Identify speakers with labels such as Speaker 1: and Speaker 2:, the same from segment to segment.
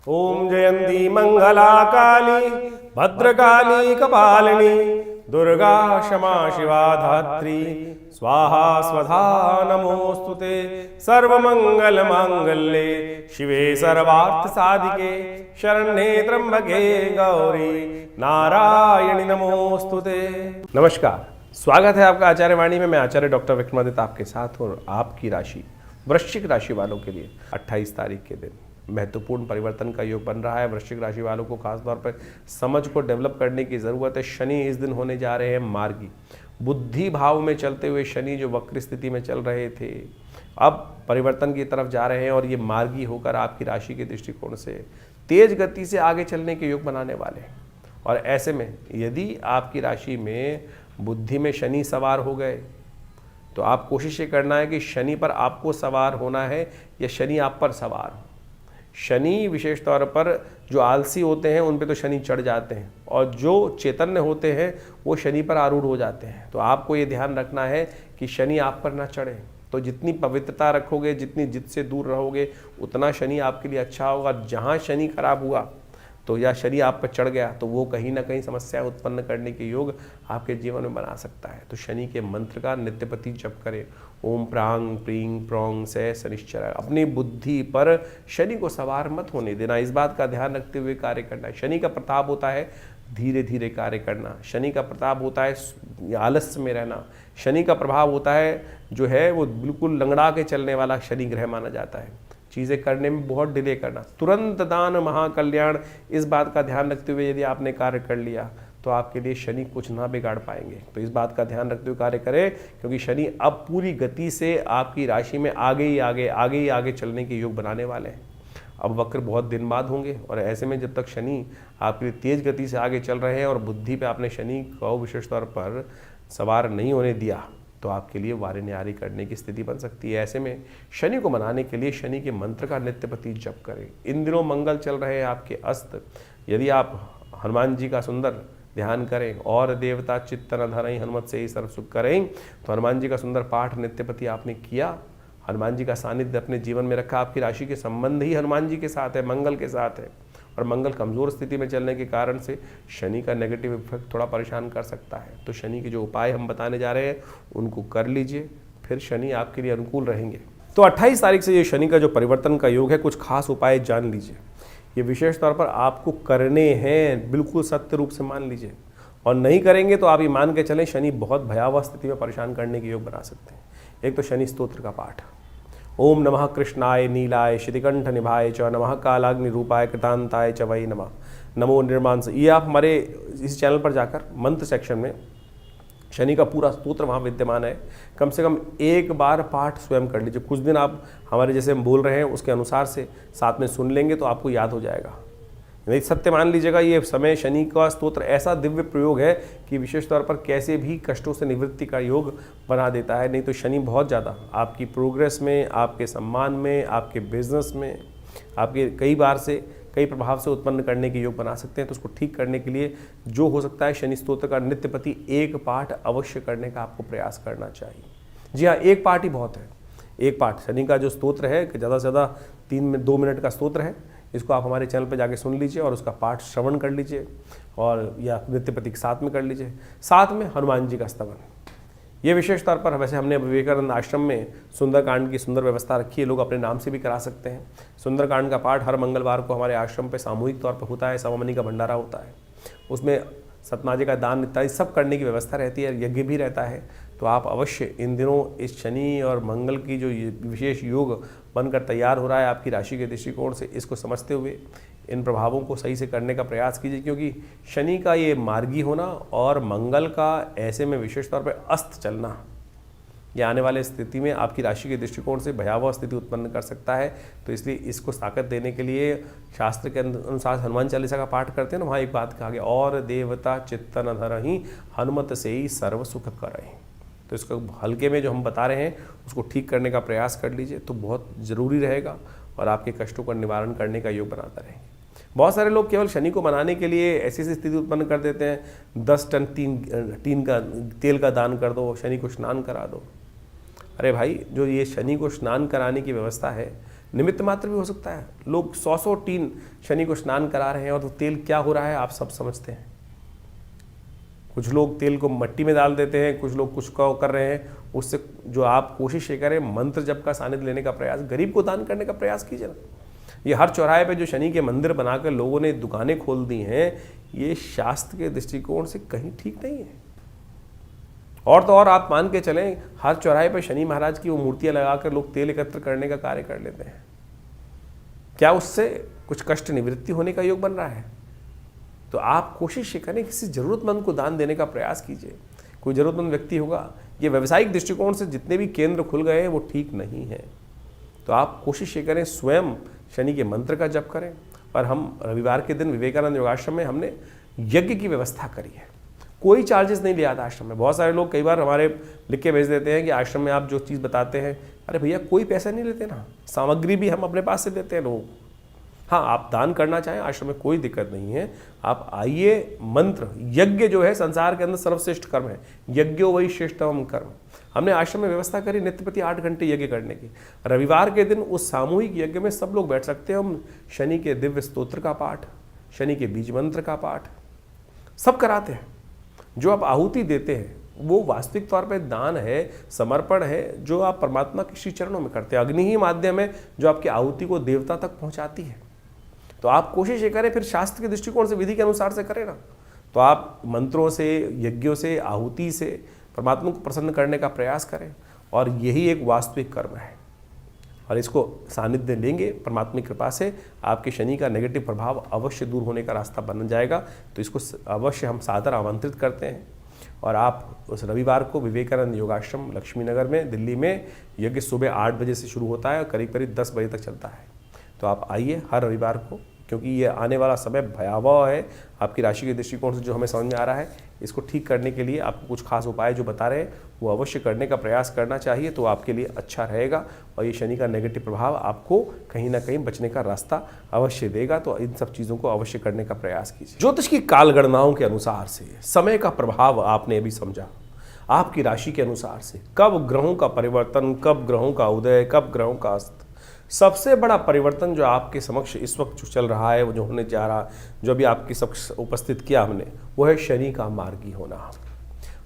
Speaker 1: ओम जयंती मंगला काली भद्रकाली कपालिनी दुर्गा क्षमा शिवा धात्री स्वाहा स्वधा नमोस्तुते सर्वमंगल मांगल्ये शिवे सर्वार्थ साधिके शरण्ये त्र्यंबके गौरी नारायणी नमोस्तुते। नमस्कार, स्वागत है आपका आचार्य वाणी में। मैं आचार्य डॉक्टर विक्रमादित्य आपके साथ हूँ। आपकी राशि वृश्चिक राशि वालों के लिए 28 तारीख के दिन महत्वपूर्ण परिवर्तन का योग बन रहा है। वृश्चिक राशि वालों को खासतौर पर समझ को डेवलप करने की ज़रूरत है। शनि इस दिन होने जा रहे हैं मार्गी। बुद्धि भाव में चलते हुए शनि जो वक्र स्थिति में चल रहे थे, अब परिवर्तन की तरफ जा रहे हैं और ये मार्गी होकर आपकी राशि के दृष्टिकोण से तेज गति से आगे चलने के योग बनाने वाले हैं। और ऐसे में यदि आपकी राशि में बुद्धि में शनि सवार हो गए तो आप कोशिश ये करना है कि शनि पर आपको सवार होना है या शनि आप पर सवार हो। शनि विशेष तौर पर जो आलसी होते हैं उन पे तो शनि चढ़ जाते हैं और जो चैतन्य होते हैं वो शनि पर आरूढ़ हो जाते हैं। तो आपको ये ध्यान रखना है कि शनि आप पर ना चढ़े। तो जितनी पवित्रता रखोगे, जितनी जिद से दूर रहोगे, उतना शनि आपके लिए अच्छा होगा। जहाँ शनि खराब हुआ तो या शनि आप पर चढ़ गया तो वो कहीं ना कहीं समस्या उत्पन्न करने के योग आपके जीवन में बना सकता है। तो शनि के मंत्र का नित्यपति जप करें। ओम प्रांग प्रींग प्रोंग से शनिश्चर। अपनी बुद्धि पर शनि को सवार मत होने देना, इस बात का ध्यान रखते हुए कार्य करना है। शनि का प्रताप होता है धीरे धीरे कार्य करना। शनि का प्रताप होता है आलस्य में रहना। शनि का प्रभाव होता है जो है वो बिल्कुल लंगड़ा के चलने वाला शनि ग्रह माना जाता है। चीज़ें करने में बहुत डिले करना, तुरंत दान महाकल्याण, इस बात का ध्यान रखते हुए यदि आपने कार्य कर लिया तो आपके लिए शनि कुछ ना बिगाड़ पाएंगे। तो इस बात का ध्यान रखते हुए कार्य करें, क्योंकि शनि अब पूरी गति से आपकी राशि में आगे चलने के योग बनाने वाले हैं। अब वक्र बहुत दिन बाद होंगे और ऐसे में जब तक शनि आपके लिए तेज गति से आगे चल रहे हैं और बुद्धि पे आपने शनि को विशेष तौर पर सवार नहीं होने दिया तो आपके लिए वारी न्यारी करने की स्थिति बन सकती है। ऐसे में शनि को मनाने के लिए शनि के मंत्र का नित्यपति जप करें। इन दिनों मंगल चल रहे हैं आपके अस्त। यदि आप हनुमान जी का सुंदर ध्यान करें और देवता चित्तन धरई हनुमत से ही सर्व सुख करें, तो हनुमान जी का सुंदर पाठ नित्यपति आपने किया, हनुमान जी का सानिध्य अपने जीवन में रखा। आपकी राशि के संबंध ही हनुमान जी के साथ है, मंगल के साथ है। और मंगल कमज़ोर स्थिति में चलने के कारण से शनि का नेगेटिव इफेक्ट थोड़ा परेशान कर सकता है। तो शनि के जो उपाय हम बताने जा रहे हैं उनको कर लीजिए, फिर शनि आपके लिए अनुकूल रहेंगे। तो 28 तारीख से ये शनि का जो परिवर्तन का योग है, कुछ खास उपाय जान लीजिए। ये विशेष तौर पर आपको करने हैं, बिल्कुल सत्य रूप से मान लीजिए। और नहीं करेंगे तो आप ये मान के चलें शनि बहुत भयावह स्थिति में परेशान करने के योग बना सकते हैं। एक तो शनि स्तोत्र का पाठ। ओम नमः कृष्णाय नीलाय श्रीकंठ निभाय च नमः कालाग्नि रूपाय कृतांताय च वै नमः नमो निर्मांस। ये आप हमारे इस चैनल पर जाकर मंत्र सेक्शन में शनि का पूरा स्तोत्र वहाँ विद्यमान है। कम से कम एक बार पाठ स्वयं कर लीजिए। कुछ दिन आप हमारे जैसे हम बोल रहे हैं उसके अनुसार से साथ में सुन लेंगे तो आपको याद हो जाएगा। नहीं सत्य मान लीजिएगा, ये समय शनि का स्तोत्र ऐसा दिव्य प्रयोग है कि विशेष तौर पर कैसे भी कष्टों से निवृत्ति का योग बना देता है। नहीं तो शनि बहुत ज़्यादा आपकी प्रोग्रेस में, आपके सम्मान में, आपके बिजनेस में, आपके कई प्रभाव से उत्पन्न करने के योग बना सकते हैं। तो उसको ठीक करने के लिए जो हो सकता है शनि स्तोत्र का नित्यपति एक पाठ अवश्य करने का आपको प्रयास करना चाहिए। जी हाँ, एक पाठ ही बहुत है। एक पाठ शनि का जो स्तोत्र है ज़्यादा से ज़्यादा 2 मिनट का स्तोत्र है। इसको आप हमारे चैनल पर जाके सुन लीजिए और उसका पाठ श्रवण कर लीजिए और या नित्यपति के साथ में कर लीजिए। साथ में हनुमान जी का स्तवन, ये विशेष तौर पर वैसे हमने विवेकानंद आश्रम में सुंदरकांड की सुंदर व्यवस्था रखी है। लोग अपने नाम से भी करा सकते हैं। सुंदरकांड का पाठ हर मंगलवार को हमारे आश्रम पे सामूहिक तौर पर होता है। सवामनी का भंडारा होता है, उसमें सतनाजे का दान इत्यादि सब करने की व्यवस्था रहती है, यज्ञ भी रहता है। तो आप अवश्य इन दिनों इस शनि और मंगल की जो विशेष योग बनकर तैयार हो रहा है आपकी राशि के दृष्टिकोण से, इसको समझते हुए इन प्रभावों को सही से करने का प्रयास कीजिए। क्योंकि शनि का ये मार्गी होना और मंगल का ऐसे में विशेष तौर पर अस्त चलना, ये आने वाले स्थिति में आपकी राशि के दृष्टिकोण से भयावह स्थिति उत्पन्न कर सकता है। तो इसलिए इसको ताकत देने के लिए शास्त्र के अनुसार हनुमान चालीसा का पाठ करते हैं ना, वहाँ एक बात कहा गया, और देवता चित्तन धरहि हनुमत से ही सर्व सुख करहि। तो इसको हल्के में जो हम बता रहे हैं उसको ठीक करने का प्रयास कर लीजिए तो बहुत ज़रूरी रहेगा और आपके कष्टों का निवारण करने का योग बनाता रहेंगे। बहुत सारे लोग केवल शनि को मनाने के लिए ऐसी स्थिति उत्पन्न कर देते हैं, 10 टन टीन का तेल का दान कर दो, शनि को स्नान करा दो। अरे भाई, जो ये शनि को स्नान कराने की व्यवस्था है, निमित्त मात्र भी हो सकता है। लोग 100 टीन शनि को स्नान करा रहे हैं और तो तेल क्या हो रहा है आप सब समझते हैं। कुछ लोग तेल को मिट्टी में डाल देते हैं, कुछ लोग कुछ कर रहे हैं। उससे जो आप कोशिश ये करें, मंत्र जप का सानिध्य लेने का प्रयास, गरीब को दान करने का प्रयास कीजिए ना। ये हर चौराहे पे जो शनि के मंदिर बनाकर लोगों ने दुकानें खोल दी हैं, ये शास्त्र के दृष्टिकोण से कहीं ठीक नहीं है। और तो और आप मान के चलें, हर चौराहे पे शनि महाराज की वो मूर्तियां लगाकर लोग तेल एकत्र करने का कार्य कर लेते हैं। क्या उससे कुछ कष्ट निवृत्ति होने का योग बन रहा है? तो आप कोशिश ये करें, किसी ज़रूरतमंद को दान देने का प्रयास कीजिए। कोई ज़रूरतमंद व्यक्ति होगा, ये व्यावसायिक दृष्टिकोण से जितने भी केंद्र खुल गए हैं वो ठीक नहीं है। तो आप कोशिश ये करें, स्वयं शनि के मंत्र का जप करें। और हम रविवार के दिन विवेकानंद योगाश्रम में हमने यज्ञ की व्यवस्था करी है। कोई चार्जेस नहीं लिया था आश्रम में। बहुत सारे लोग कई बार हमारे लिख के भेज देते हैं कि आश्रम में आप जो चीज़ बताते हैं, अरे भैया कोई पैसा नहीं लेते ना, सामग्री भी हम अपने पास से देते हैं लोग। हाँ, आप दान करना चाहें आश्रम में कोई दिक्कत नहीं है। आप आइए, मंत्र यज्ञ जो है संसार के अंदर सर्वश्रेष्ठ कर्म है, यज्ञो वही श्रेष्ठतम कर्म। हमने आश्रम में व्यवस्था करी नित्य प्रति 8 घंटे यज्ञ करने की। रविवार के दिन उस सामूहिक यज्ञ में सब लोग बैठ सकते हैं। हम शनि के दिव्य स्तोत्र का पाठ, शनि के बीज मंत्र का पाठ सब कराते हैं। जो आप आहुति देते हैं वो वास्तविक तौर पे दान है, समर्पण है, जो आप परमात्मा के श्री चरणों में करते हैं। अग्नि ही माध्यम है जो आपकी आहुति को देवता तक पहुंचाती है। तो आप कोशिश ये करें, फिर शास्त्र के दृष्टिकोण से, विधि के अनुसार से करें ना। तो आप मंत्रों से, यज्ञों से, आहुति से परमात्मा को प्रसन्न करने का प्रयास करें, और यही एक वास्तविक कर्म है। और इसको सानिध्य लेंगे परमात्मा की कृपा से, आपके शनि का नेगेटिव प्रभाव अवश्य दूर होने का रास्ता बन जाएगा। तो इसको अवश्य हम सादर आमंत्रित करते हैं। और आप उस रविवार को विवेकानंद योगाश्रम लक्ष्मी नगर में, दिल्ली में, यज्ञ सुबह 8 बजे से शुरू होता है और करीब करीब 10 बजे तक चलता है। तो आप आइए हर रविवार को, क्योंकि ये आने वाला समय भयावह है। आपकी राशि के दृष्टिकोण से जो हमें समझ में आ रहा है, इसको ठीक करने के लिए आपको कुछ खास उपाय जो बता रहे हैं वो अवश्य करने का प्रयास करना चाहिए। तो आपके लिए अच्छा रहेगा और ये शनि का नेगेटिव प्रभाव आपको कहीं ना कहीं बचने का रास्ता अवश्य देगा। तो इन सब चीज़ों को अवश्य करने का प्रयास कीजिए। ज्योतिष की काल गणनाओं के अनुसार से समय का प्रभाव आपने अभी समझा। आपकी राशि के अनुसार से कब ग्रहों का परिवर्तन, कब ग्रहों का उदय, कब ग्रहों का अस्त। सबसे बड़ा परिवर्तन जो आपके समक्ष इस वक्त जो चल रहा है, वो जो होने जा रहा, जो अभी आपके समक्ष उपस्थित किया हमने, वो है शनि का मार्गी होना,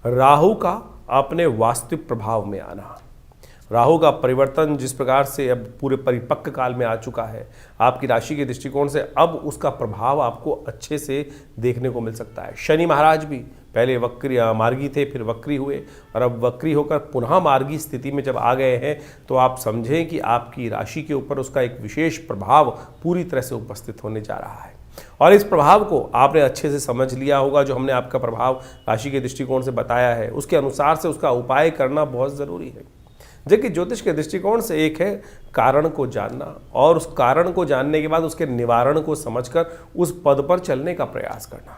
Speaker 1: राहु का अपने वास्तविक प्रभाव में आना। राहु का परिवर्तन जिस प्रकार से अब पूरे परिपक्व काल में आ चुका है, आपकी राशि के दृष्टिकोण से अब उसका प्रभाव आपको अच्छे से देखने को मिल सकता है। शनि महाराज भी पहले वक्री मार्गी थे, फिर वक्री हुए, और अब वक्री होकर पुनः मार्गी स्थिति में जब आ गए हैं, तो आप समझें कि आपकी राशि के ऊपर उसका एक विशेष प्रभाव पूरी तरह से उपस्थित होने जा रहा है। और इस प्रभाव को आपने अच्छे से समझ लिया होगा। जो हमने आपका प्रभाव राशि के दृष्टिकोण से बताया है, उसके अनुसार से उसका उपाय करना बहुत ज़रूरी है। जबकि ज्योतिष के दृष्टिकोण से एक है कारण को जानना, और उस कारण को जानने के बाद उसके निवारण को समझकर उस पद पर चलने का प्रयास करना।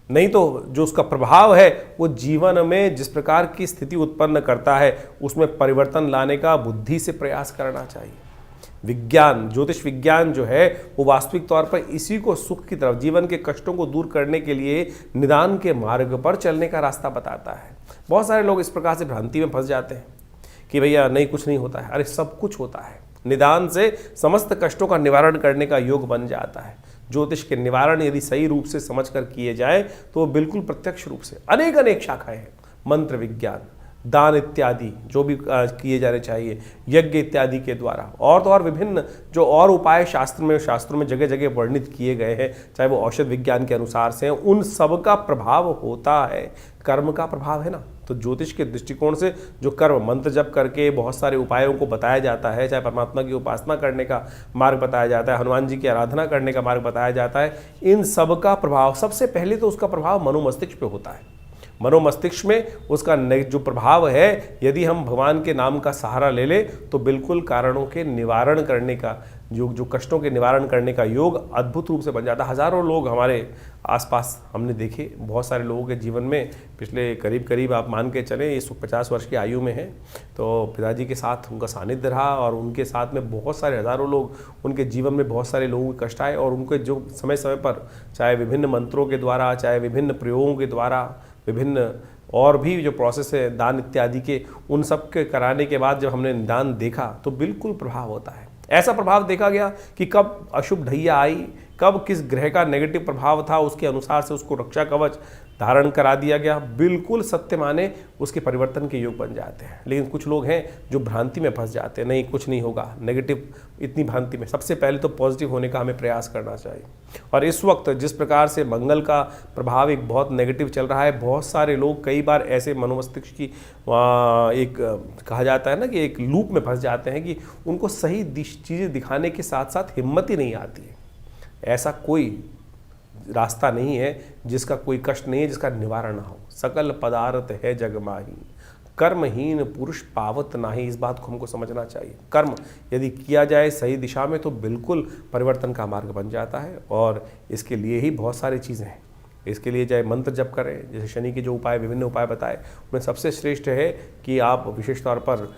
Speaker 1: नहीं तो जो उसका प्रभाव है वो जीवन में जिस प्रकार की स्थिति उत्पन्न करता है, उसमें परिवर्तन लाने का बुद्धि से प्रयास करना चाहिए। विज्ञान, ज्योतिष विज्ञान जो है वो वास्तविक तौर पर इसी को सुख की तरफ, जीवन के कष्टों को दूर करने के लिए निदान के मार्ग पर चलने का रास्ता बताता है। बहुत सारे लोग इस प्रकार से भ्रांति में फंस जाते हैं कि भैया नहीं, कुछ नहीं होता है। अरे सब कुछ होता है। निदान से समस्त कष्टों का निवारण करने का योग बन जाता है। ज्योतिष के निवारण यदि सही रूप से समझकर किए जाए तो बिल्कुल प्रत्यक्ष रूप से अनेक अनेक शाखाएं हैं। मंत्र विज्ञान, दान इत्यादि जो भी किए जाने चाहिए, यज्ञ इत्यादि के द्वारा, और तो और विभिन्न जो और उपाय शास्त्रों में जगह जगह वर्णित किए गए हैं, चाहे वो औषध विज्ञान के अनुसार से हैं, उन सब का प्रभाव होता है। कर्म का प्रभाव है ना। तो ज्योतिष के दृष्टिकोण से जो कर्म, मंत्र जप करके बहुत सारे उपायों को बताया जाता है, चाहे परमात्मा की उपासना करने का मार्ग बताया जाता है, हनुमान जी की आराधना करने का मार्ग बताया जाता है, इन सब का प्रभाव सबसे पहले तो उसका प्रभाव मनोमस्तिष्क पे होता है। मनोमस्तिष्क में उसका जो प्रभाव है, यदि हम भगवान के नाम का सहारा ले ले तो बिल्कुल कारणों के निवारण करने का, जो कष्टों के निवारण करने का योग अद्भुत रूप से बन जाता है। हज़ारों लोग हमारे आसपास हमने देखे, बहुत सारे लोगों के जीवन में पिछले करीब आप मान के चलें ये 50 वर्ष की आयु में है, तो पिताजी के साथ उनका सानिध्य रहा, और उनके साथ में बहुत सारे हज़ारों लोग, उनके जीवन में बहुत सारे लोगों के कष्ट आए, और उनके जो समय समय पर चाहे विभिन्न मंत्रों के द्वारा, चाहे विभिन्न प्रयोगों के द्वारा, विभिन्न और भी जो प्रोसेस है दान इत्यादि के, उन सब के कराने के बाद जब हमने निदान देखा तो बिल्कुल प्रभाव होता है। ऐसा प्रभाव देखा गया कि कब अशुभ ढैया आई, कब किस ग्रह का नेगेटिव प्रभाव था, उसके अनुसार से उसको रक्षा कवच धारण करा दिया गया। बिल्कुल सत्य माने उसके परिवर्तन के योग बन जाते हैं। लेकिन कुछ लोग हैं जो भ्रांति में फंस जाते हैं, नहीं कुछ नहीं होगा, नेगेटिव इतनी भ्रांति में। सबसे पहले तो पॉजिटिव होने का हमें प्रयास करना चाहिए। और इस वक्त जिस प्रकार से मंगल का प्रभाव एक बहुत नेगेटिव चल रहा है, बहुत सारे लोग कई बार ऐसे मनोमस्तिष्क की एक कहा जाता है ना कि एक लूप में फंस जाते हैं कि उनको सही चीज़ें दिखाने के साथ साथ हिम्मत ही नहीं आती है। ऐसा कोई रास्ता नहीं है जिसका कोई कष्ट नहीं है, जिसका निवारण ना हो। सकल पदार्थ है जग माही, कर्महीन पुरुष पावत नाही। इस बात को हमको समझना चाहिए। कर्म यदि किया जाए सही दिशा में तो बिल्कुल परिवर्तन का मार्ग बन जाता है। और इसके लिए ही बहुत सारी चीज़ें हैं। इसके लिए चाहे मंत्र जप करें, जैसे शनि के जो उपाय, विभिन्न उपाय बताए, उनमें सबसे श्रेष्ठ है कि आप विशेष तौर पर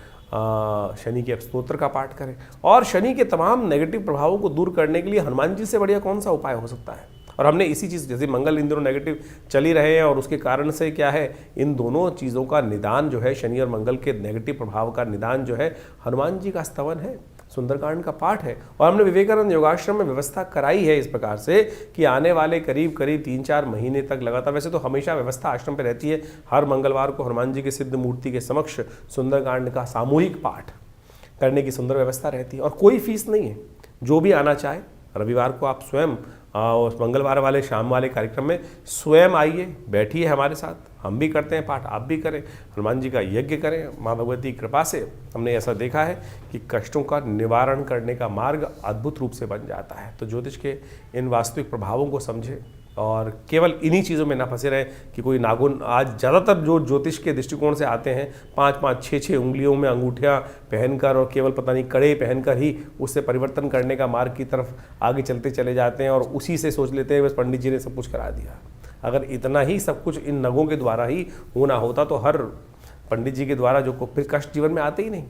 Speaker 1: शनि के स्तोत्र का पाठ करें। और शनि के तमाम नेगेटिव प्रभावों को दूर करने के लिए हनुमान जी से बढ़िया कौन सा उपाय हो सकता है। और हमने इसी चीज़, जैसे मंगल इन दिनों नेगेटिव चल ही रहे हैं और उसके कारण से क्या है, इन दोनों चीज़ों का निदान जो है, शनि और मंगल के नेगेटिव प्रभाव का निदान जो है, हनुमान जी का स्तवन है, सुंदरकांड का पाठ है। और हमने विवेकानंद योगाश्रम में व्यवस्था कराई है इस प्रकार से कि आने वाले करीब 3-4 महीने तक लगातार, वैसे तो हमेशा व्यवस्था आश्रम पे रहती है, हर मंगलवार को हनुमान जी के सिद्ध मूर्ति के समक्ष सुंदरकांड का सामूहिक पाठ करने की सुंदर व्यवस्था रहती है। और कोई फीस नहीं है, जो भी आना चाहे रविवार को आप स्वयं उस मंगलवार वाले शाम वाले कार्यक्रम में स्वयं आइए, बैठिए हमारे साथ, हम भी करते हैं पाठ, आप भी करें, हनुमान जी का यज्ञ करें। माँ भगवती की कृपा से हमने ऐसा देखा है कि कष्टों का निवारण करने का मार्ग अद्भुत रूप से बन जाता है। तो ज्योतिष के इन वास्तविक प्रभावों को समझें और केवल इन्हीं चीज़ों में ना फंसे रहें कि कोई नागुन। आज ज़्यादातर जो ज्योतिष के दृष्टिकोण से आते हैं, 5-5, 6-6 उंगलियों में अंगूठियाँ पहनकर और केवल पता नहीं कड़े पहनकर ही उससे परिवर्तन करने का मार्ग की तरफ आगे चलते चले जाते हैं और उसी से सोच लेते हैं बस पंडित जी ने सब कुछ करा दिया। अगर इतना ही सब कुछ इन नगों के द्वारा ही होना होता तो हर पंडित जी के द्वारा जो फिर कष्ट जीवन में आते ही नहीं।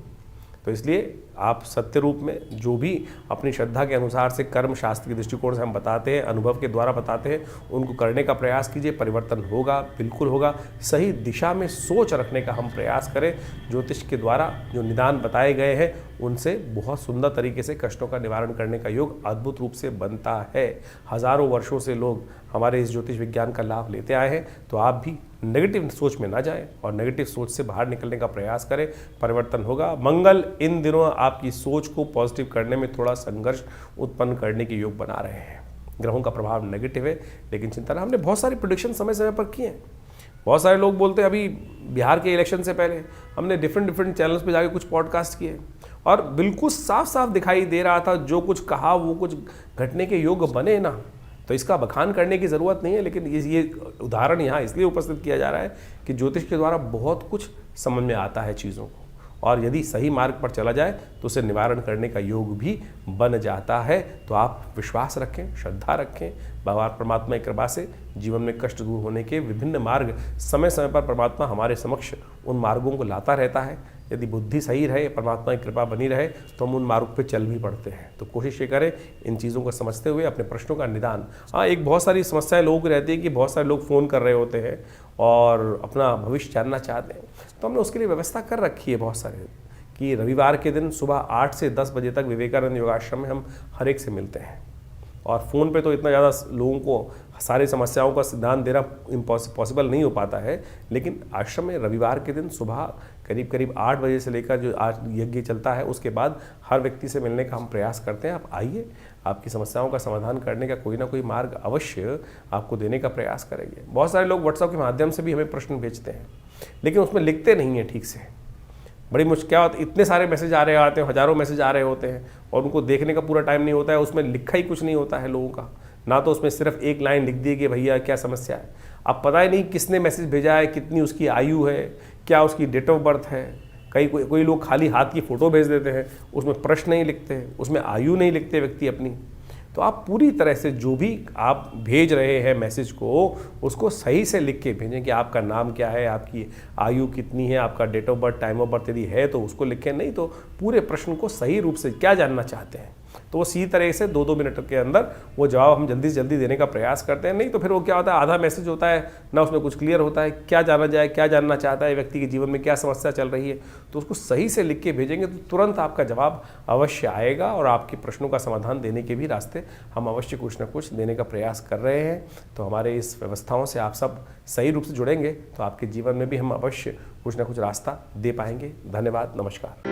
Speaker 1: तो इसलिए आप सत्य रूप में जो भी अपनी श्रद्धा के अनुसार से कर्म शास्त्र के दृष्टिकोण से हम बताते हैं, अनुभव के द्वारा बताते हैं, उनको करने का प्रयास कीजिए। परिवर्तन होगा, बिल्कुल होगा। सही दिशा में सोच रखने का हम प्रयास करें। ज्योतिष के द्वारा जो निदान बताए गए हैं उनसे बहुत सुंदर तरीके से कष्टों का निवारण करने का योग अद्भुत रूप से बनता है। हजारों वर्षों से लोग हमारे इस ज्योतिष विज्ञान का लाभ लेते आए हैं। तो आप भी नेगेटिव सोच में ना जाएं और नेगेटिव सोच से बाहर निकलने का प्रयास करें। परिवर्तन होगा। मंगल इन दिनों आपकी सोच को पॉजिटिव करने में थोड़ा संघर्ष उत्पन्न करने के योग बना रहे हैं। ग्रहों का प्रभाव नेगेटिव है, लेकिन चिंता ना, हमने बहुत सारी प्रेडिक्शन समय समय पर किए हैं। बहुत सारे लोग बोलते हैं, अभी बिहार के इलेक्शन से पहले हमने डिफरेंट चैनल्स पे जाके कुछ पॉडकास्ट किए और बिल्कुल साफ साफ दिखाई दे रहा था जो कुछ कहा वो कुछ घटने के योग बने ना। तो इसका बखान करने की ज़रूरत नहीं है, लेकिन ये उदाहरण यहाँ इसलिए उपस्थित किया जा रहा है कि ज्योतिष के द्वारा बहुत कुछ समझ में आता है चीज़ों को, और यदि सही मार्ग पर चला जाए तो उसे निवारण करने का योग भी बन जाता है। तो आप विश्वास रखें, श्रद्धा रखें। भगवान परमात्मा की कृपा से जीवन में कष्ट दूर होने के विभिन्न मार्ग समय समय पर परमात्मा हमारे समक्ष उन मार्गों को लाता रहता है। यदि बुद्धि सही रहे, परमात्मा की कृपा बनी रहे, तो हम उन मार्ग पे चल भी पड़ते हैं। तो कोशिश ये करें इन चीज़ों को समझते हुए अपने प्रश्नों का निदान। हाँ, एक बहुत सारी समस्याएं लोगों की रहती है कि बहुत सारे लोग फ़ोन कर रहे होते हैं और अपना भविष्य जानना चाहते हैं। तो हमने उसके लिए व्यवस्था कर रखी है बहुत सारे कि रविवार के दिन सुबह 8 से 10 बजे तक विवेकानंद योगाश्रम में हम हर एक से मिलते हैं। और फ़ोन पे तो इतना ज़्यादा लोगों को सारी समस्याओं का सिद्धांत देना पॉसिबल नहीं हो पाता है, लेकिन आश्रम में रविवार के दिन सुबह करीब 8 बजे से लेकर जो आज यज्ञ चलता है उसके बाद हर व्यक्ति से मिलने का हम प्रयास करते हैं। आप आइए, आपकी समस्याओं का समाधान करने का कोई ना कोई मार्ग अवश्य आपको देने का प्रयास करेंगे। बहुत सारे लोग व्हाट्सएप के माध्यम से भी हमें प्रश्न भेजते हैं, लेकिन उसमें लिखते नहीं हैं ठीक से। बड़ी मुश्किल क्या होता है, इतने सारे मैसेज आ रहे आते हैं, हज़ारों मैसेज आ रहे होते हैं और उनको देखने का पूरा टाइम नहीं होता है। उसमें लिखा ही कुछ नहीं होता है लोगों का, ना तो उसमें सिर्फ एक लाइन लिख दी कि भैया क्या समस्या है। अब पता ही नहीं किसने मैसेज भेजा है, कितनी उसकी आयु है, क्या उसकी डेट ऑफ बर्थ है। कोई लोग खाली हाथ की फ़ोटो भेज देते हैं, उसमें प्रश्न नहीं लिखते, उसमें आयु नहीं लिखते व्यक्ति अपनी। तो आप पूरी तरह से जो भी आप भेज रहे हैं मैसेज को, उसको सही से लिख के भेजें कि आपका नाम क्या है, आपकी आयु कितनी है, आपका date of birth, time of birth यदि है तो उसको लिखें, नहीं तो पूरे प्रश्न को सही रूप से क्या जानना चाहते हैं। तो वो सी तरह से 2-2 मिनट के अंदर वो जवाब हम जल्दी से जल्दी देने का प्रयास करते हैं। नहीं तो फिर वो क्या होता है, आधा मैसेज होता है ना, उसमें कुछ क्लियर होता है, क्या जाना जाए, क्या जानना चाहता है व्यक्ति के जीवन में, क्या समस्या चल रही है। तो उसको सही से लिख के भेजेंगे तो तुरंत आपका जवाब अवश्य आएगा और आपके प्रश्नों का समाधान देने के भी रास्ते हम अवश्य कुछ ना कुछ देने का प्रयास कर रहे हैं। तो हमारे इस व्यवस्थाओं से आप सब सही रूप से जुड़ेंगे तो आपके जीवन में भी हम अवश्य कुछ ना कुछ रास्ता दे पाएंगे। धन्यवाद, नमस्कार।